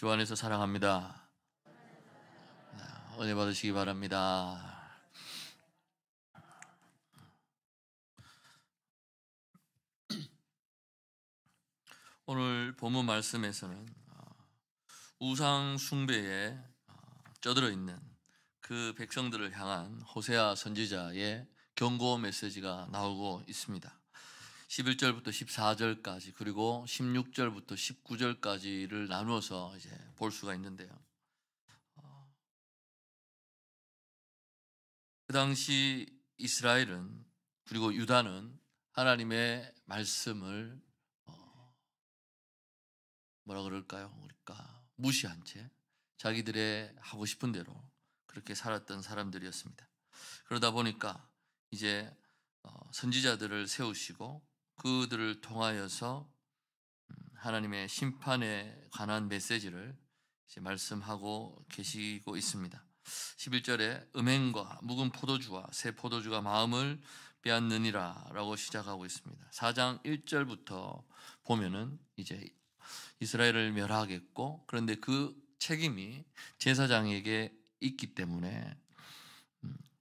주 안에서 사랑합니다. 은혜 받으시기 바랍니다. 오늘 본문 말씀에서는 우상 숭배에 쩌들어 있는 그 백성들을 향한 호세아 선지자의 경고 메시지가 나오고 있습니다. 11절부터 14절까지 그리고 16절부터 19절까지를 나누어서 이제 볼 수가 있는데요. 그 당시 이스라엘은 그리고 유다는 하나님의 말씀을 뭐라 그럴까요? 우리가 무시한 채 자기들의 하고 싶은 대로 그렇게 살았던 사람들이었습니다. 그러다 보니까 이제 선지자들을 세우시고 그들을 통하여서 하나님의 심판에 관한 메시지를 이제 말씀하고 계시고 있습니다. 11절에 음행과 묵은 포도주와 새 포도주가 마음을 빼앗느니라 라고 시작하고 있습니다. 4장 1절부터 보면은 이제 이스라엘을 멸하겠고, 그런데 그 책임이 제사장에게 있기 때문에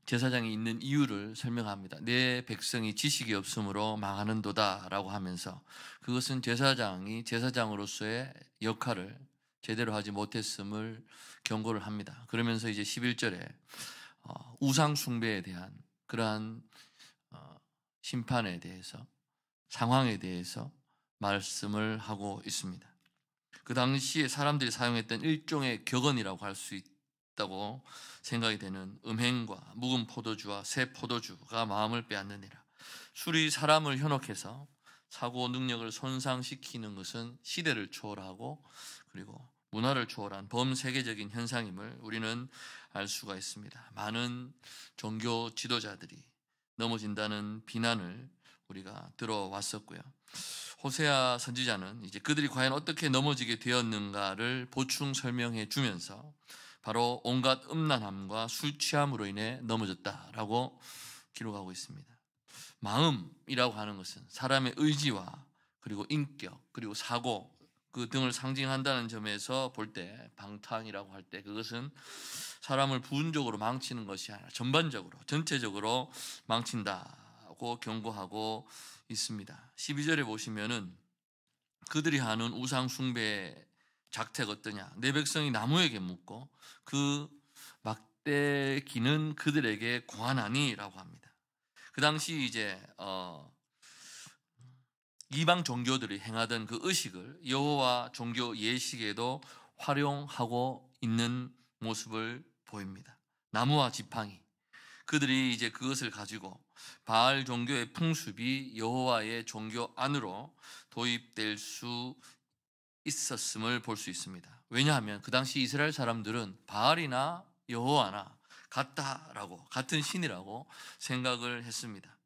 제사장이 있는 이유를 설명합니다. 내 백성이 지식이 없으므로 망하는도다 라고 하면서 그것은 제사장이 제사장으로서의 역할을 제대로 하지 못했음을 경고를 합니다. 그러면서 이제 11절에 우상 숭배에 대한 그러한 심판에 대해서, 상황에 대해서 말씀을 하고 있습니다. 그 당시에 사람들이 사용했던 일종의 격언이라고 할 수 있다고 생각이 되는 음행과 묵은 포도주와 새 포도주가 마음을 빼앗느니라. 술이 사람을 현혹해서 사고 능력을 손상시키는 것은 시대를 초월하고 그리고 문화를 초월한 범세계적인 현상임을 우리는 알 수가 있습니다. 많은 종교 지도자들이 넘어진다는 비난을 우리가 들어왔었고요. 호세아 선지자는 이제 그들이 과연 어떻게 넘어지게 되었는가를 보충 설명해 주면서 바로 온갖 음란함과 술 취함으로 인해 넘어졌다라고 기록하고 있습니다. 마음이라고 하는 것은 사람의 의지와 그리고 인격 그리고 사고 그 등을 상징한다는 점에서 볼 때 방탕이라고 할 때 그것은 사람을 부분적으로 망치는 것이 아니라 전반적으로 전체적으로 망친다고 경고하고 있습니다. 12절에 보시면은 그들이 하는 우상 숭배의 작태가 어떠냐? 내 백성이 나무에게 묻고 그 막대기는 그들에게 고하나니라고 합니다. 그 당시 이제 이방 종교들이 행하던 그 의식을 여호와 종교 예식에도 활용하고 있는 모습을 보입니다. 나무와 지팡이, 그들이 이제 그것을 가지고 바알 종교의 풍습이 여호와의 종교 안으로 도입될 수 있었음을 볼 수 있습니다. 왜냐하면 그 당시 이스라엘 사람들은 바알이나 여호와나 같다라고, 같은 신이라고 생각을 했습니다.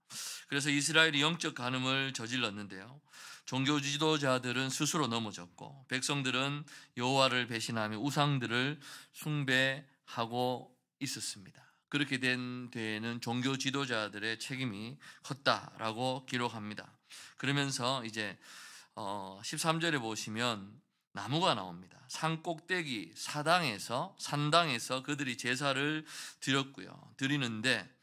그래서 이스라엘이 영적 간음을 저질렀는데요. 종교 지도자들은 스스로 넘어졌고 백성들은 여호와를 배신하며 우상들을 숭배하고 있었습니다. 그렇게 된 데에는 종교 지도자들의 책임이 컸다라고 기록합니다. 그러면서 이제 13절에 보시면 나무가 나옵니다. 산 꼭대기 산당에서 그들이 제사를 드렸고요. 드리는데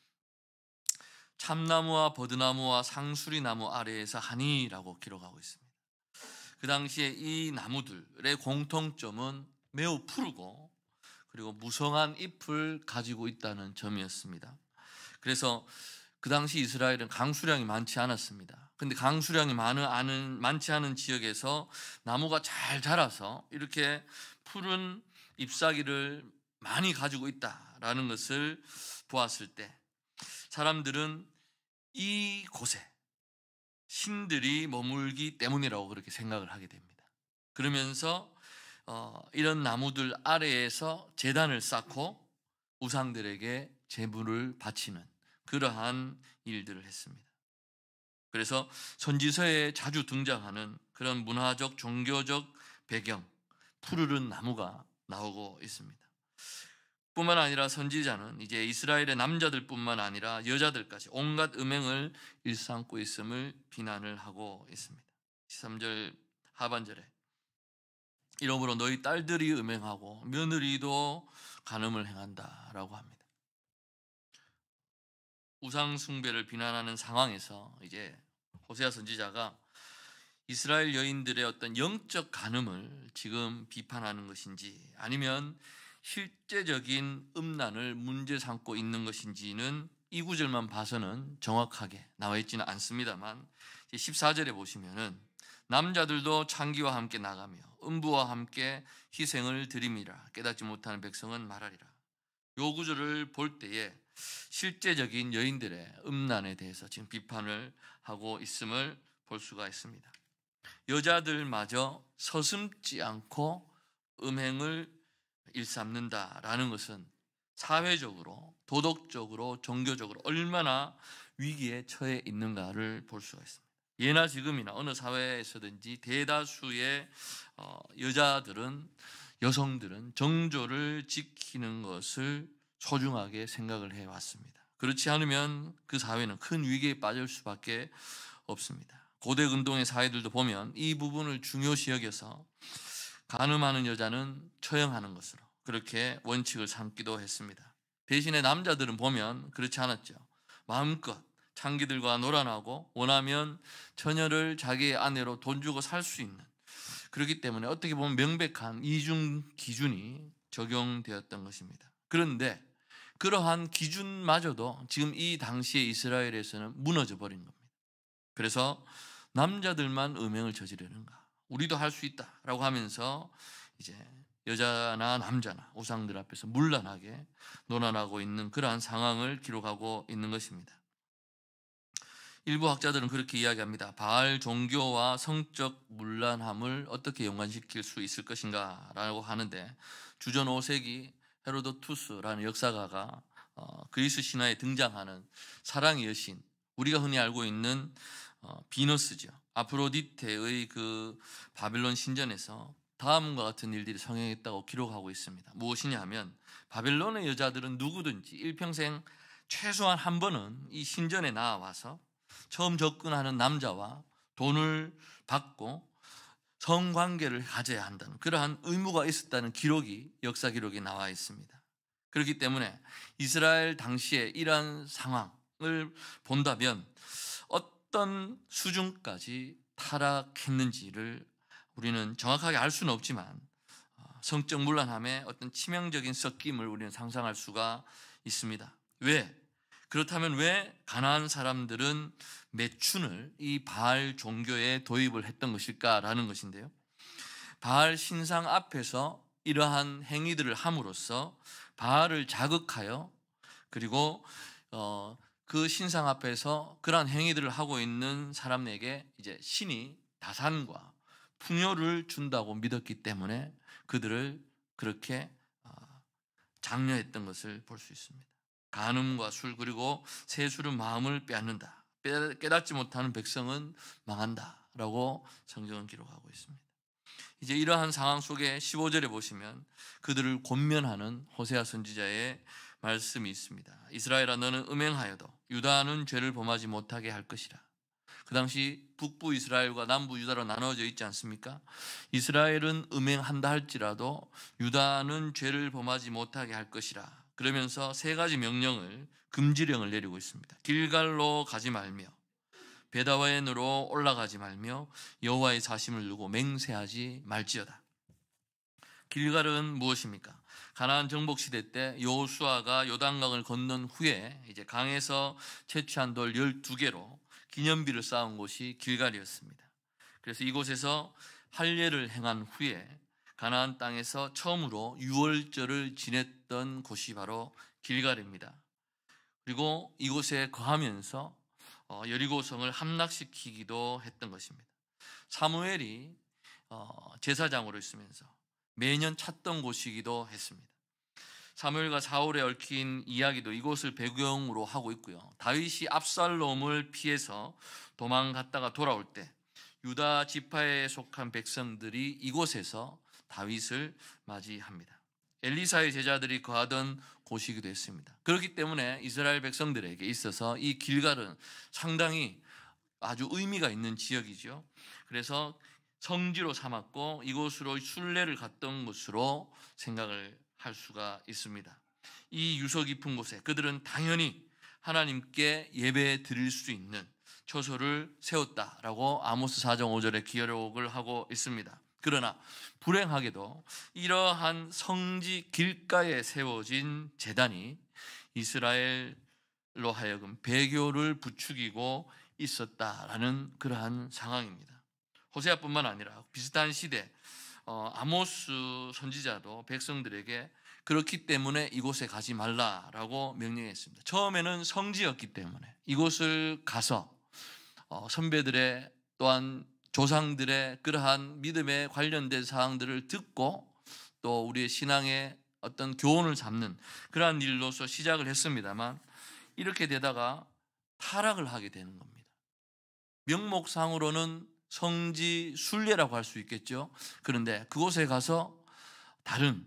참나무와 버드나무와 상수리나무 아래에서 하니라고 기록하고 있습니다. 그 당시에 이 나무들의 공통점은 매우 푸르고 그리고 무성한 잎을 가지고 있다는 점이었습니다. 그래서 그 당시 이스라엘은 강수량이 많지 않았습니다. 근데 강수량이 많지 않은 지역에서 나무가 잘 자라서 이렇게 푸른 잎사귀를 많이 가지고 있다라는 것을 보았을 때 사람들은 이곳에 신들이 머물기 때문이라고 그렇게 생각을 하게 됩니다. 그러면서 이런 나무들 아래에서 제단을 쌓고 우상들에게 제물을 바치는 그러한 일들을 했습니다. 그래서 선지서에 자주 등장하는 그런 문화적 종교적 배경, 푸르른 나무가 나오고 있습니다. 뿐만 아니라 선지자는 이제 이스라엘의 남자들뿐만 아니라 여자들까지 온갖 음행을 일삼고 있음을 비난을 하고 있습니다. 13절 하반절에 이러므로 너희 딸들이 음행하고 며느리도 간음을 행한다라고 합니다. 우상 숭배를 비난하는 상황에서 이제 호세아 선지자가 이스라엘 여인들의 어떤 영적 간음을 지금 비판하는 것인지 아니면 실제적인 음란을 문제 삼고 있는 것인지는 이 구절만 봐서는 정확하게 나와 있지는 않습니다만 14절에 보시면은 남자들도 창기와 함께 나가며 음부와 함께 희생을 드림이라 깨닫지 못하는 백성은 말하리라. 요 구절을 볼 때에 실제적인 여인들의 음란에 대해서 지금 비판을 하고 있음을 볼 수가 있습니다. 여자들마저 서슴지 않고 음행을 일삼는다라는 것은 사회적으로, 도덕적으로, 종교적으로 얼마나 위기에 처해 있는가를 볼 수가 있습니다. 예나 지금이나 어느 사회에서든지 대다수의 여자들은, 여성들은 정조를 지키는 것을 소중하게 생각을 해왔습니다. 그렇지 않으면 그 사회는 큰 위기에 빠질 수밖에 없습니다. 고대 근동의 사회들도 보면 이 부분을 중요시 여겨서 간음하는 여자는 처형하는 것으로 그렇게 원칙을 삼기도 했습니다. 대신에 남자들은 보면 그렇지 않았죠. 마음껏 창기들과 놀아나고 원하면 처녀를 자기의 아내로 돈 주고 살 수 있는, 그렇기 때문에 어떻게 보면 명백한 이중 기준이 적용되었던 것입니다. 그런데 그러한 기준마저도 지금 이 당시의 이스라엘에서는 무너져 버린 겁니다. 그래서 남자들만 음행을 저지르는가? 우리도 할 수 있다라고 하면서 이제 여자나 남자나 우상들 앞에서 문란하게 논란하고 있는 그러한 상황을 기록하고 있는 것입니다. 일부 학자들은 그렇게 이야기합니다. 바알 종교와 성적 문란함을 어떻게 연관시킬 수 있을 것인가 라고 하는데, 주전 5세기 헤로도투스라는 역사가가 그리스 신화에 등장하는 사랑의 여신, 우리가 흔히 알고 있는 비너스죠. 아프로디테의 그 바벨론 신전에서 다음과 같은 일들이 성행했다고 기록하고 있습니다. 무엇이냐 하면 바벨론의 여자들은 누구든지 일평생 최소한 한 번은 이 신전에 나와서 처음 접근하는 남자와 돈을 받고 성관계를 가져야 한다는 그러한 의무가 있었다는 기록이, 역사 기록이 나와 있습니다. 그렇기 때문에 이스라엘 당시에 이러한 상황을 본다면 어떤 수준까지 타락했는지를 우리는 정확하게 알 수는 없지만 성적 문란함의 어떤 치명적인 섞임을 우리는 상상할 수가 있습니다. 왜? 그렇다면 왜 가나안 사람들은 매춘을 이 바알 종교에 도입을 했던 것일까라는 것인데요. 바알 신상 앞에서 이러한 행위들을 함으로써 바알을 자극하여 그리고 그 신상 앞에서 그러한 행위들을 하고 있는 사람에게 이제 신이 다산과 풍요를 준다고 믿었기 때문에 그들을 그렇게 장려했던 것을 볼 수 있습니다. 간음과 술 그리고 세술은 마음을 빼앗는다. 깨닫지 못하는 백성은 망한다라고 성경은 기록하고 있습니다. 이제 이러한 상황 속에 15절에 보시면 그들을 권면하는 호세아 선지자의 말씀이 있습니다. 이스라엘아 너는 음행하여도 유다는 죄를 범하지 못하게 할 것이라. 그 당시 북부 이스라엘과 남부 유다로 나눠져 있지 않습니까? 이스라엘은 음행한다 할지라도 유다는 죄를 범하지 못하게 할 것이라. 그러면서 세 가지 명령을, 금지령을 내리고 있습니다. 길갈로 가지 말며 베다웬으로 올라가지 말며 여호와의 사심을 두고 맹세하지 말지어다. 길갈은 무엇입니까? 가나안 정복 시대 때 여호수아가 요단강을 건넌 후에 이제 강에서 채취한 돌 12개로 기념비를 쌓은 곳이 길갈이었습니다. 그래서 이곳에서 할례를 행한 후에 가나안 땅에서 처음으로 유월절을 지냈던 곳이 바로 길갈입니다. 그리고 이곳에 거하면서 여리고성을 함락시키기도 했던 것입니다. 사무엘이 제사장으로 있으면서 매년 찾던 곳이기도 했습니다. 사무엘과 사울에 얽힌 이야기도 이곳을 배경으로 하고 있고요. 다윗이 압살롬을 피해서 도망갔다가 돌아올 때 유다 지파에 속한 백성들이 이곳에서 다윗을 맞이합니다. 엘리사의 제자들이 거하던 곳이기도 했습니다. 그렇기 때문에 이스라엘 백성들에게 있어서 이 길갈은 상당히 아주 의미가 있는 지역이죠. 그래서 성지로 삼았고 이곳으로 순례를 갔던 것으로 생각을 할 수가 있습니다. 이 유서 깊은 곳에 그들은 당연히 하나님께 예배 드릴 수 있는 처소를 세웠다라고 아모스 4장 5절에 기록을 하고 있습니다. 그러나 불행하게도 이러한 성지 길가에 세워진 제단이 이스라엘로 하여금 배교를 부추기고 있었다라는 그러한 상황입니다. 호세아뿐만 아니라 비슷한 시대 아모스 선지자도 백성들에게 그렇기 때문에 이곳에 가지 말라라고 명령했습니다. 처음에는 성지였기 때문에 이곳을 가서 선배들의 또한 조상들의 그러한 믿음에 관련된 사항들을 듣고 또 우리의 신앙의 어떤 교훈을 잡는 그러한 일로서 시작을 했습니다만 이렇게 되다가 타락을 하게 되는 겁니다. 명목상으로는 성지 순례라고 할 수 있겠죠. 그런데 그곳에 가서 다른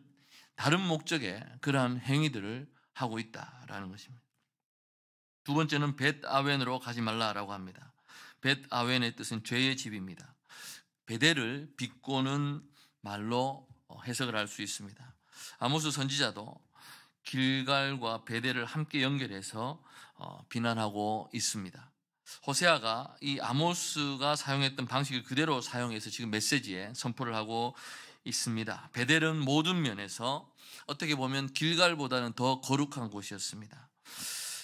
목적의 그러한 행위들을 하고 있다라는 것입니다. 두 번째는 벳아웬으로 가지 말라라고 합니다. 벳아웬의 뜻은 죄의 집입니다. 베델을 비꼬는 말로 해석을 할 수 있습니다. 아모스 선지자도 길갈과 베델을 함께 연결해서 비난하고 있습니다. 호세아가 이 아모스가 사용했던 방식을 그대로 사용해서 지금 메시지에 선포를 하고 있습니다. 베델은 모든 면에서 어떻게 보면 길갈보다는 더 거룩한 곳이었습니다.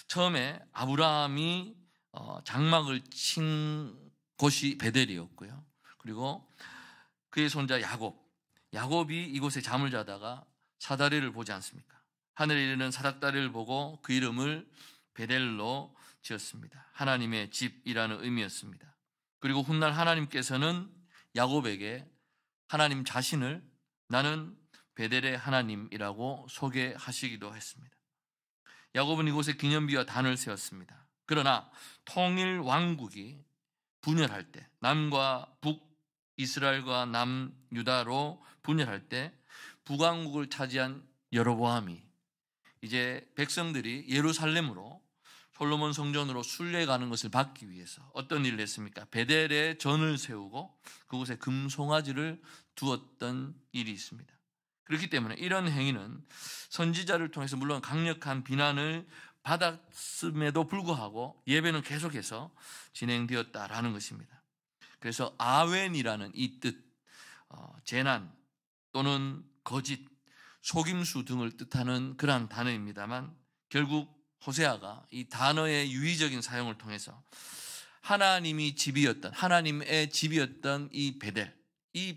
처음에 아브라함이 장막을 친 곳이 베델이었고요. 그리고 그의 손자 야곱이 이곳에 잠을 자다가 사다리를 보지 않습니까? 하늘에 이르는 사닥다리를 보고 그 이름을 베델로 지었습니다. 하나님의 집이라는 의미였습니다. 그리고 훗날 하나님께서는 야곱에게 하나님 자신을 나는 베델의 하나님이라고 소개하시기도 했습니다. 야곱은 이곳에 기념비와 단을 세웠습니다. 그러나 통일 왕국이 분열할 때, 남과 북 이스라엘과 남유다로 분열할 때 북왕국을 차지한 여로보암이 이제 백성들이 예루살렘으로 솔로몬 성전으로 순례 가는 것을 막기 위해서 어떤 일을 했습니까? 베델에 전을 세우고 그곳에 금송아지를 두었던 일이 있습니다. 그렇기 때문에 이런 행위는 선지자를 통해서 물론 강력한 비난을 받았음에도 불구하고 예배는 계속해서 진행되었다라는 것입니다. 그래서 아웬이라는 이 뜻, 재난 또는 거짓, 속임수 등을 뜻하는 그러한 단어입니다만 결국 호세아가 이 단어의 유의적인 사용을 통해서 하나님의 집이었던 이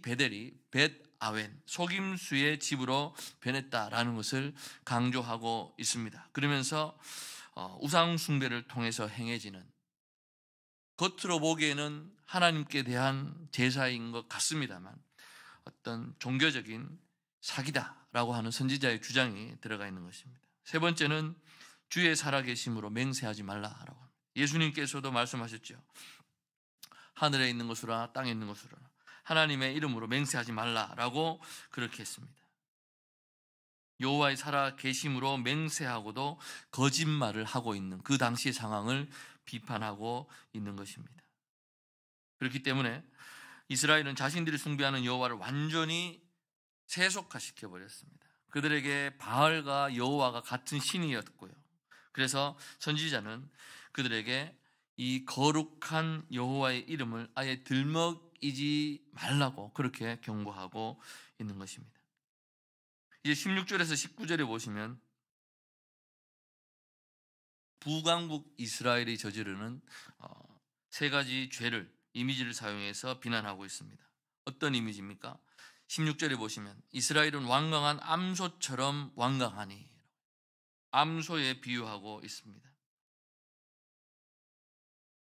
베델이 벳아웬, 속임수의 집으로 변했다라는 것을 강조하고 있습니다. 그러면서 우상 숭배를 통해서 행해지는 겉으로 보기에는 하나님께 대한 제사인 것 같습니다만 어떤 종교적인 사기다라고 하는 선지자의 주장이 들어가 있는 것입니다. 세 번째는 주의 살아계심으로 맹세하지 말라라고 합니다. 예수님께서도 말씀하셨죠. 하늘에 있는 것으로나 땅에 있는 것으로나 하나님의 이름으로 맹세하지 말라라고 그렇게 했습니다. 여호와의 살아계심으로 맹세하고도 거짓말을 하고 있는 그 당시의 상황을 비판하고 있는 것입니다. 그렇기 때문에 이스라엘은 자신들이 숭배하는 여호와를 완전히 세속화시켜 버렸습니다. 그들에게 바알과 여호와가 같은 신이었고요. 그래서 선지자는 그들에게 이 거룩한 여호와의 이름을 아예 들먹이지 말라고 그렇게 경고하고 있는 것입니다. 이제 16절에서 19절에 보시면 북왕국 이스라엘이 저지르는 세 가지 죄를 이미지를 사용해서 비난하고 있습니다. 어떤 이미지입니까? 16절에 보시면 이스라엘은 완강한 암소처럼 완강하니 암소에 비유하고 있습니다.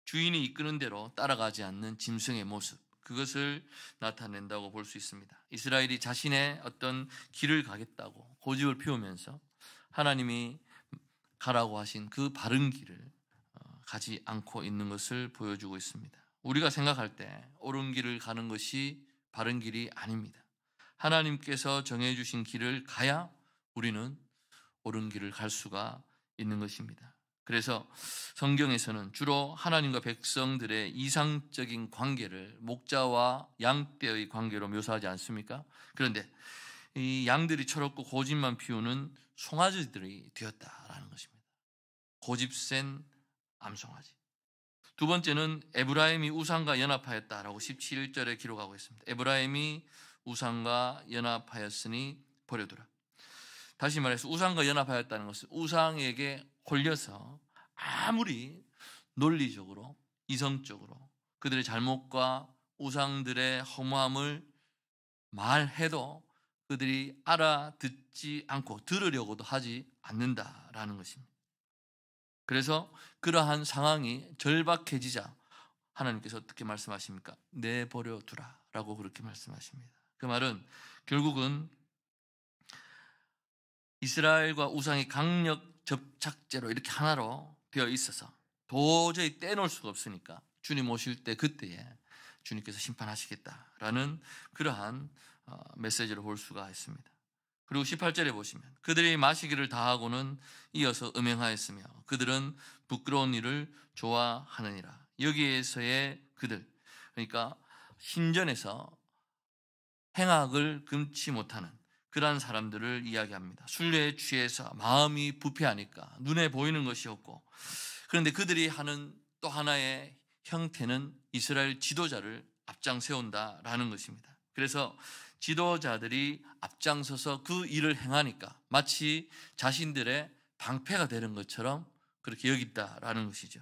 주인이 이끄는 대로 따라가지 않는 짐승의 모습, 그것을 나타낸다고 볼 수 있습니다. 이스라엘이 자신의 어떤 길을 가겠다고 고집을 피우면서 하나님이 가라고 하신 그 바른 길을 가지 않고 있는 것을 보여주고 있습니다. 우리가 생각할 때 옳은 길을 가는 것이 바른 길이 아닙니다. 하나님께서 정해주신 길을 가야 우리는 옳은 길을 갈 수가 있는 것입니다. 그래서 성경에서는 주로 하나님과 백성들의 이상적인 관계를 목자와 양떼의 관계로 묘사하지 않습니까? 그런데 이 양들이 철없고 고집만 피우는 송아지들이 되었다라는 것입니다. 고집센 암송아지. 두 번째는 에브라임이 우상과 연합하였다라고 17절에 기록하고 있습니다. 에브라임이 우상과 연합하였으니 버려두라. 다시 말해서 우상과 연합하였다는 것은 우상에게 홀려서 아무리 논리적으로 이성적으로 그들의 잘못과 우상들의 허무함을 말해도 그들이 알아듣지 않고 들으려고도 하지 않는다라는 것입니다. 그래서 그러한 상황이 절박해지자 하나님께서 어떻게 말씀하십니까? 내버려 두라라고 그렇게 말씀하십니다. 그 말은 결국은 이스라엘과 우상이 강력 접착제로 이렇게 하나로 되어 있어서 도저히 떼놓을 수가 없으니까 주님 오실 때 그때에 주님께서 심판하시겠다라는 그러한 메시지를 볼 수가 있습니다. 그리고 18절에 보시면 그들이 마시기를 다하고는 이어서 음행하였으며 그들은 부끄러운 일을 좋아하느니라. 여기에서의 그들, 그러니까 신전에서 행악을 금치 못하는 그러한 사람들을 이야기합니다. 순례에 취해서 마음이 부패하니까 눈에 보이는 것이 없고, 그런데 그들이 하는 또 하나의 형태는 이스라엘 지도자를 앞장 세운다라는 것입니다. 그래서 지도자들이 앞장서서 그 일을 행하니까 마치 자신들의 방패가 되는 것처럼 그렇게 여긴다라는 것이죠.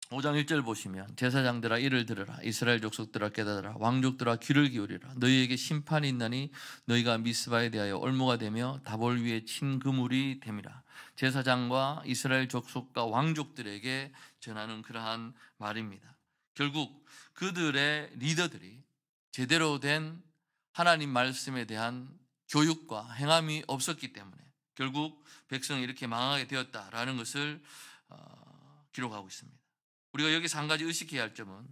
5장 1절 보시면 제사장들아 이를 들으라. 이스라엘 족속들아 깨달으라. 왕족들아 귀를 기울이라. 너희에게 심판이 있나니 너희가 미스바에 대하여 올무가 되며 다볼 위에 친 그물이 됨이라. 제사장과 이스라엘 족속과 왕족들에게 전하는 그러한 말입니다. 결국 그들의 리더들이 제대로 된 하나님 말씀에 대한 교육과 행함이 없었기 때문에 결국 백성이 이렇게 망하게 되었다라는 것을 기록하고 있습니다. 우리가 여기서 한 가지 의식해야 할 점은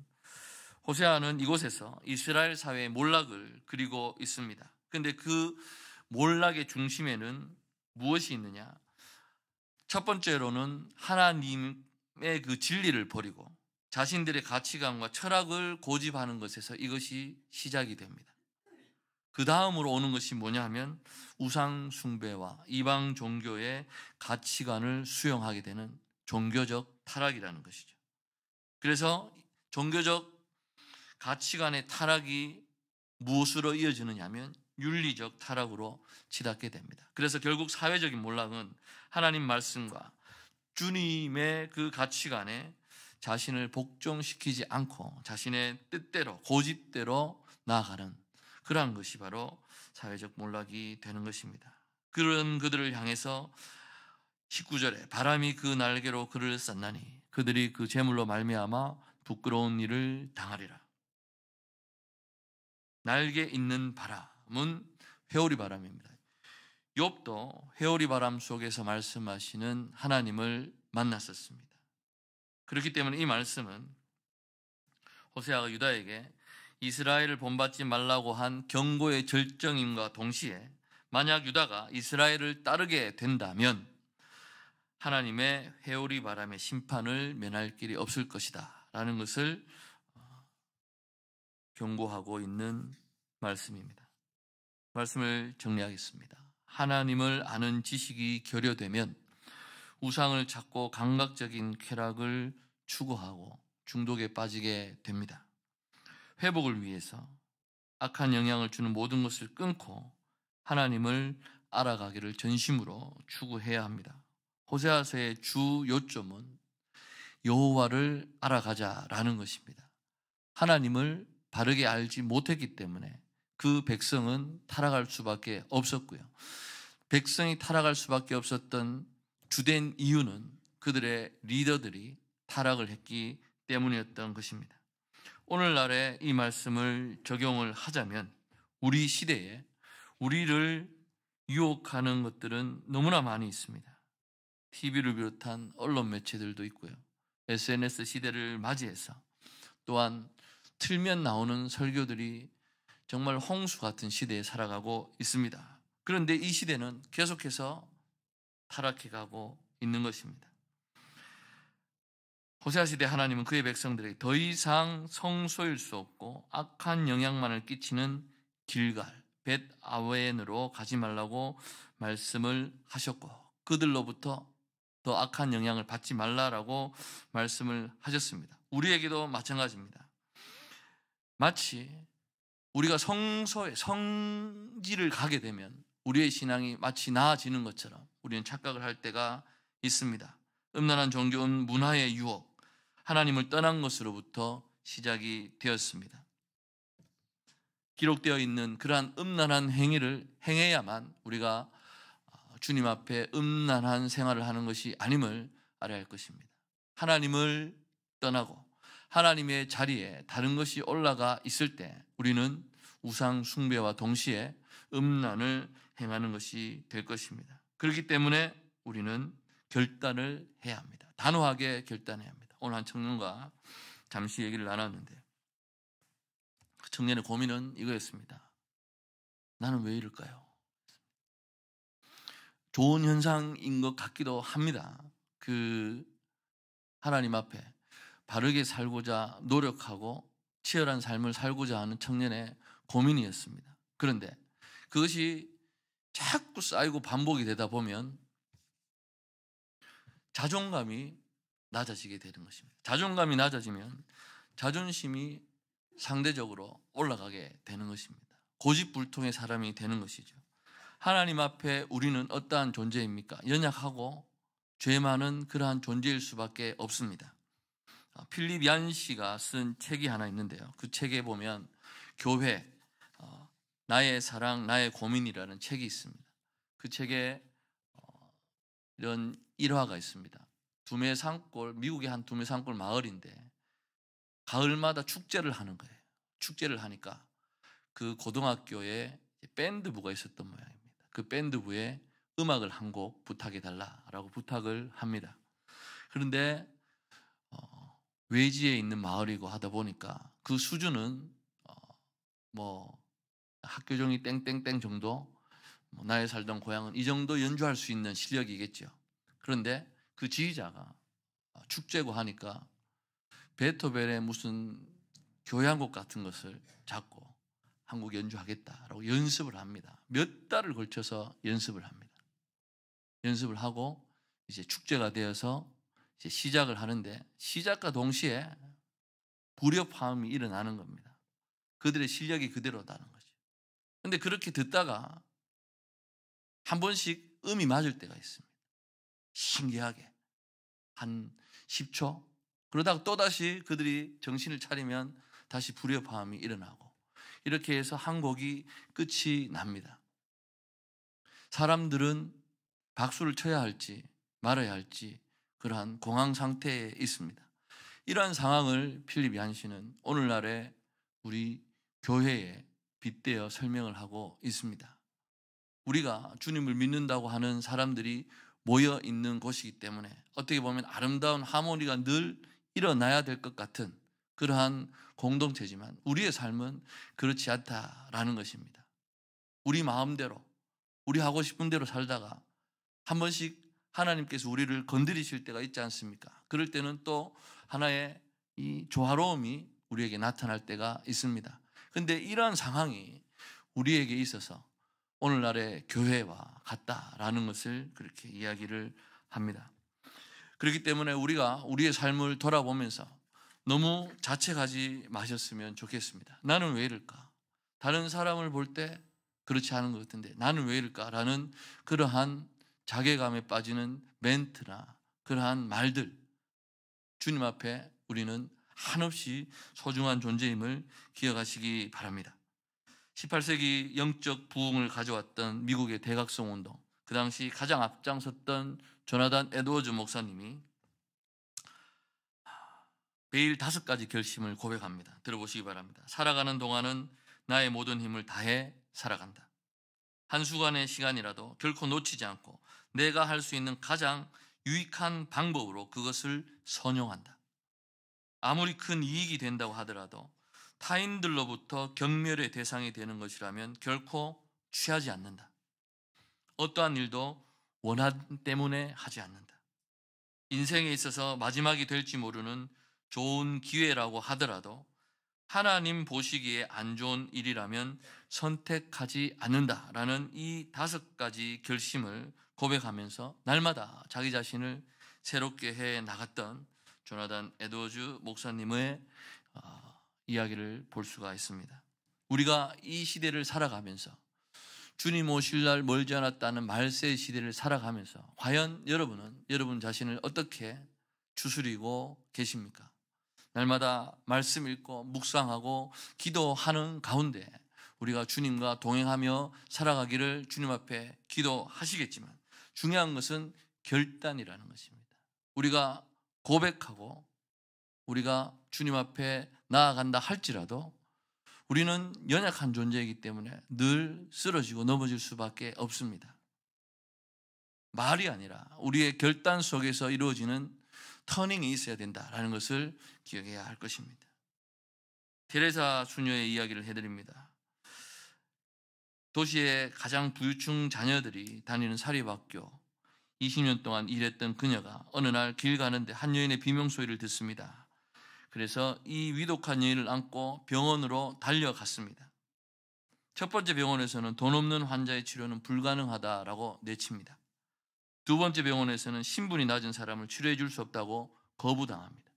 호세아는 이곳에서 이스라엘 사회의 몰락을 그리고 있습니다. 그런데 그 몰락의 중심에는 무엇이 있느냐? 첫 번째로는 하나님의 그 진리를 버리고 자신들의 가치관과 철학을 고집하는 것에서 이것이 시작이 됩니다. 그 다음으로 오는 것이 뭐냐 하면 우상 숭배와 이방 종교의 가치관을 수용하게 되는 종교적 타락이라는 것이죠. 그래서 종교적 가치관의 타락이 무엇으로 이어지느냐 하면 윤리적 타락으로 치닫게 됩니다. 그래서 결국 사회적인 몰락은 하나님 말씀과 주님의 그 가치관에 자신을 복종시키지 않고 자신의 뜻대로 고집대로 나아가는 그러한 것이 바로 사회적 몰락이 되는 것입니다. 그런 그들을 향해서 19절에 바람이 그 날개로 그를 쌌나니 그들이 그 재물로 말미암아 부끄러운 일을 당하리라. 날개 있는 바람은 회오리 바람입니다. 욥도 회오리 바람 속에서 말씀하시는 하나님을 만났었습니다. 그렇기 때문에 이 말씀은 호세아가 유다에게 이스라엘을 본받지 말라고 한 경고의 절정임과 동시에 만약 유다가 이스라엘을 따르게 된다면 하나님의 회오리 바람의 심판을 면할 길이 없을 것이다 라는 것을 경고하고 있는 말씀입니다. 말씀을 정리하겠습니다. 하나님을 아는 지식이 결여되면 우상을 찾고 감각적인 쾌락을 추구하고 중독에 빠지게 됩니다. 회복을 위해서 악한 영향을 주는 모든 것을 끊고 하나님을 알아가기를 전심으로 추구해야 합니다. 호세아서의 주 요점은 여호와를 알아가자라는 것입니다. 하나님을 바르게 알지 못했기 때문에 그 백성은 타락할 수밖에 없었고요. 백성이 타락할 수밖에 없었던 주된 이유는 그들의 리더들이 타락을 했기 때문이었던 것입니다. 오늘날의 이 말씀을 적용을 하자면 우리 시대에 우리를 유혹하는 것들은 너무나 많이 있습니다. TV를 비롯한 언론 매체들도 있고요. SNS 시대를 맞이해서 또한 틀면 나오는 설교들이 정말 홍수 같은 시대에 살아가고 있습니다. 그런데 이 시대는 계속해서 타락해가고 있는 것입니다. 호세아 시대 하나님은 그의 백성들에게 더 이상 성소일 수 없고 악한 영향만을 끼치는 길갈, 벳 아웬으로 가지 말라고 말씀을 하셨고 그들로부터 더 악한 영향을 받지 말라라고 말씀을 하셨습니다. 우리에게도 마찬가지입니다. 마치 우리가 성소에 성지를 가게 되면 우리의 신앙이 마치 나아지는 것처럼 우리는 착각을 할 때가 있습니다. 음란한 종교, 문화의 유혹, 하나님을 떠난 것으로부터 시작이 되었습니다. 기록되어 있는 그러한 음란한 행위를 행해야만 우리가 주님 앞에 음란한 생활을 하는 것이 아님을 알아야 할 것입니다. 하나님을 떠나고 하나님의 자리에 다른 것이 올라가 있을 때 우리는 우상 숭배와 동시에 음란을 행하는 것이 될 것입니다. 그렇기 때문에 우리는 결단을 해야 합니다. 단호하게 결단해야 합니다. 오늘 한 청년과 잠시 얘기를 나눴는데 그 청년의 고민은 이거였습니다. 나는 왜 이럴까요? 좋은 현상인 것 같기도 합니다. 하나님 앞에 바르게 살고자 노력하고 치열한 삶을 살고자 하는 청년의 고민이었습니다. 그런데 그것이 자꾸 쌓이고 반복이 되다 보면 자존감이 낮아지게 되는 것입니다. 자존감이 낮아지면 자존심이 상대적으로 올라가게 되는 것입니다. 고집불통의 사람이 되는 것이죠. 하나님 앞에 우리는 어떠한 존재입니까? 연약하고 죄 많은 그러한 존재일 수밖에 없습니다. 필립 얀 씨가 쓴 책이 하나 있는데요. 그 책에 보면 교회, 나의 사랑, 나의 고민이라는 책이 있습니다. 그 책에 이런 일화가 있습니다. 미국의 한 두메산골 마을인데 가을마다 축제를 하는 거예요. 축제를 하니까 그 고등학교에 밴드부가 있었던 모양입니다. 그 밴드부에 음악을 한 곡 부탁해달라라고 부탁을 합니다. 그런데 외지에 있는 마을이고 하다 보니까 그 수준은 학교 종이 땡땡땡 정도, 나의 살던 고향은 이 정도 연주할 수 있는 실력이겠죠. 그런데 그 지휘자가 축제고 하니까 베토벤의 무슨 교향곡 같은 것을 잡고 한 곡 연주하겠다라고 연습을 합니다. 몇 달을 걸쳐서 연습을 합니다. 연습을 하고 이제 축제가 되어서 이제 시작을 하는데 시작과 동시에 불협화음이 일어나는 겁니다. 그들의 실력이 그대로다는 거죠. 그런데 그렇게 듣다가 한 번씩 음이 맞을 때가 있습니다. 신기하게 한 10초 그러다가 또다시 그들이 정신을 차리면 다시 불협화음이 일어나고 이렇게 해서 한 곡이 끝이 납니다. 사람들은 박수를 쳐야 할지 말아야 할지 그러한 공황 상태에 있습니다. 이러한 상황을 필립 얀 씨는 오늘날의 우리 교회에 빗대어 설명을 하고 있습니다. 우리가 주님을 믿는다고 하는 사람들이 모여 있는 곳이기 때문에 어떻게 보면 아름다운 하모니가 늘 일어나야 될 것 같은 그러한 공동체지만 우리의 삶은 그렇지 않다라는 것입니다. 우리 마음대로 우리 하고 싶은 대로 살다가 한 번씩 하나님께서 우리를 건드리실 때가 있지 않습니까? 그럴 때는 또 하나의 이 조화로움이 우리에게 나타날 때가 있습니다. 그런데 이러한 상황이 우리에게 있어서 오늘날의 교회와 같다라는 것을 그렇게 이야기를 합니다. 그렇기 때문에 우리가 우리의 삶을 돌아보면서 너무 자책하지 마셨으면 좋겠습니다. 나는 왜 이럴까? 다른 사람을 볼 때 그렇지 않은 것 같은데 나는 왜 이럴까라는 그러한 자괴감에 빠지는 멘트나 그러한 말들, 주님 앞에 우리는 한없이 소중한 존재임을 기억하시기 바랍니다. 18세기 영적 부흥을 가져왔던 미국의 대각성 운동, 그 당시 가장 앞장섰던 조나단 에드워즈 목사님이 매일 5가지 결심을 고백합니다. 들어보시기 바랍니다. 살아가는 동안은 나의 모든 힘을 다해 살아간다. 한순간의 시간이라도 결코 놓치지 않고 내가 할 수 있는 가장 유익한 방법으로 그것을 선용한다. 아무리 큰 이익이 된다고 하더라도 타인들로부터 경멸의 대상이 되는 것이라면 결코 취하지 않는다. 어떠한 일도 원한 때문에 하지 않는다. 인생에 있어서 마지막이 될지 모르는 좋은 기회라고 하더라도 하나님 보시기에 안 좋은 일이라면 선택하지 않는다라는 이 5가지 결심을 고백하면서 날마다 자기 자신을 새롭게 해 나갔던 조나단 에드워즈 목사님의 이야기를 볼 수가 있습니다. 우리가 이 시대를 살아가면서 주님 오실 날 멀지 않았다는 말세 시대를 살아가면서 과연 여러분은 여러분 자신을 어떻게 추스리고 계십니까? 날마다 말씀 읽고 묵상하고 기도하는 가운데 우리가 주님과 동행하며 살아가기를 주님 앞에 기도하시겠지만 중요한 것은 결단이라는 것입니다. 우리가 고백하고 우리가 주님 앞에 나아간다 할지라도 우리는 연약한 존재이기 때문에 늘 쓰러지고 넘어질 수밖에 없습니다. 말이 아니라 우리의 결단 속에서 이루어지는 터닝이 있어야 된다라는 것을 기억해야 할 것입니다. 테레사 수녀의 이야기를 해드립니다. 도시의 가장 부유층 자녀들이 다니는 사립학교 20년 동안 일했던 그녀가 어느 날 길 가는데 한 여인의 비명소리를 듣습니다. 그래서 이 위독한 여인을 안고 병원으로 달려갔습니다. 첫 번째 병원에서는 돈 없는 환자의 치료는 불가능하다라고 내칩니다. 두 번째 병원에서는 신분이 낮은 사람을 치료해 줄 수 없다고 거부당합니다.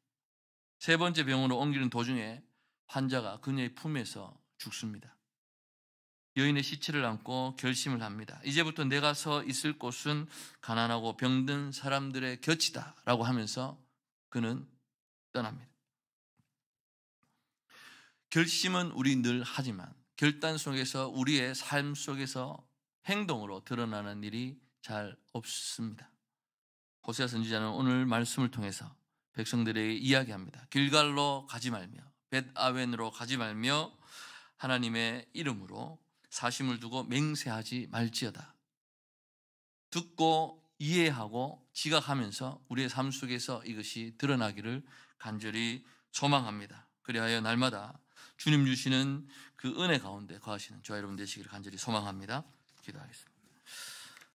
세 번째 병원으로 옮기는 도중에 환자가 그녀의 품에서 죽습니다. 여인의 시체를 안고 결심을 합니다. 이제부터 내가 서 있을 곳은 가난하고 병든 사람들의 곁이다 라고 하면서 그는 떠납니다. 결심은 우리 늘 하지만 결단 속에서 우리의 삶 속에서 행동으로 드러나는 일이 잘 없습니다. 호세아 선지자는 오늘 말씀을 통해서 백성들에게 이야기합니다. 길갈로 가지 말며 벳아웬으로 가지 말며 하나님의 이름으로 사심을 두고 맹세하지 말지어다. 듣고 이해하고 지각하면서 우리의 삶 속에서 이것이 드러나기를 간절히 소망합니다. 그리하여 날마다 주님 주시는 그 은혜 가운데 거하시는 저와 여러분 되시기를 간절히 소망합니다. 기도하겠습니다.